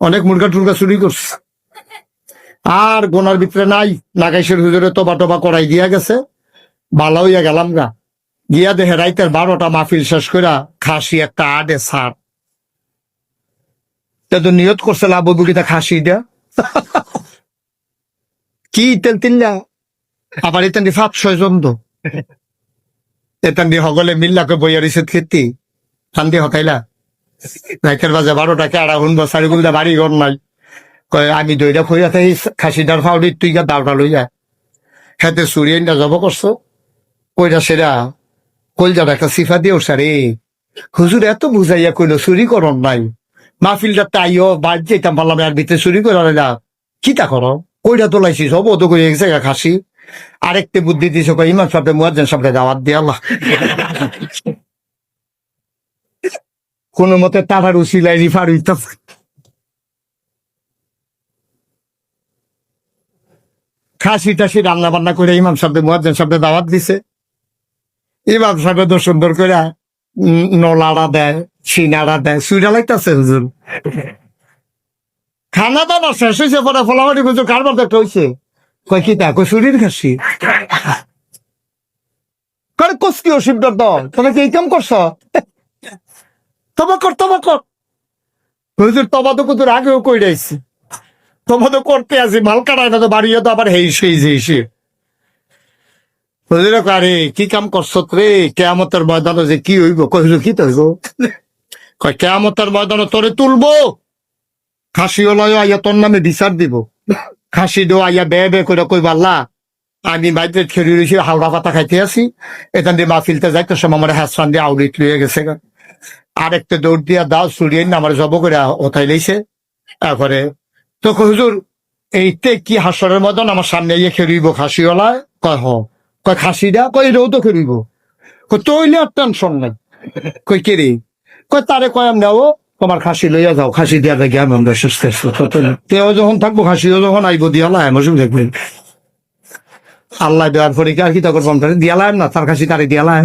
অনেক মুরগা টুরগা চুরি করছে। আর গোনার ভিতরে নাই, নাগাইশের হুজুরে তোবা টোবা করাই দিয়া গেছে। ভালো হইয়া গেলাম গা। গিয়া দেখে রাইতের 12টা মাহফিল শেষ কইরা খাসি একটা আডে সার। তো নিয়ত করছে লাভ বুকিটা খাসি দেয়া কি তেল তিনলা আবার এতেন 5-6 জন তো এতেন হগলে মিল্লাকে বইয়া রিসেট খেতি শান্তি হকাইলা রাইতের বাজে 12টাকে আড়া শুনবো চারিগুলদা বাড়ি ঘর নাই। কয় আমি দইটা খইয়া থাকি খাসিটার ফাউডি তুই গা দাওটা লইয়া খেতে চুরিয়াইনটা জব করছো কইরা সেরা কলজাটা একটা সিফা দিয়ে উঠছে রে হুজুর এত বুঝাইয়া কইলো চুরি করন নাই মাহফিলটা তাইও বাদ যেতাম পারলাম আর ভিতরে চুরি করে না কি তা করো কইরা তোলাইছি সব অত করে গেছে খাসি। আরেকটা বুদ্ধি দিয়েছে ইমাম সাহেব মুয়াজ্জিন সাহেবকে দাওয়াত দিয়ে আল্লাহ কোন মতে তারার উসিলাই রিফার হইতাম। খাসি টাসি রান্না বান্না করে ইমাম সাহেব মুয়াজ্জিন সাহেবকে দাওয়াত দিছে। ইমাম সাহেব তো সুন্দর করে নলাড়া দেয় সিনাড়া দেয় সুইটা লাগতেছে হুজুর। খানা দানা শেষ হয়েছে পরে ফলাফাটি হুজুর কারবার দেখতে হয়েছে কয় কি তা কই চুরির খাসি করে কস্তি অসিবদার দল তোমরা কি এই কাম করছ তবা কর হুজুর তবা তো কুতুর আগেও কই রাইছি তবা তো করতে আছি মাল কাটায় না তো বাড়িয়ে তো আবার হেই সেই যে হুজুরে আরে কি কাম করছ রে কেয়ামতের ময়দানে যে কি হইব কই হুজুর কি তো হইব কয় কেয়ামতের ময়দানে তোরে তুলবো খাসি ওলাই আইয়া তোর নামে বিচার দিব খাসি দো আইয়া বে করে কই পাল্লা আমি বাইরে খেলি রয়েছি হাওড়া পাতা খাইতে আসি এখান দিয়ে মাহফিলতে যাইতো সব আমার হাসরান দিয়ে আউরিট লুয়ে গেছে আরেকটা দৌড় দিয়া দাও চুরিয়ে আমার জব করে ওথাই লইছে। তারপরে তো হুজুর এইতে কি হাসরের মতন আমার সামনে ইয়ে খেলিব খাসিওয়ালায় কয় কয় খাসিটা কয় এটাও তো খেলিব তৈলে আর টেনশন নাই কই কে রে কয় তারে কয় আমি নেও তোমার খাসি লইয়া যাও খাসি দিয়া দেখি আমি আমরা সুস্থ তেও যখন থাকবো খাসিও যখন আইব দিয়া লাই আমার দেখবেন আল্লাহ দেওয়ার পরে কি আর কি তখন দিয়ালাম না তার খাসি তারে দিয়ালাম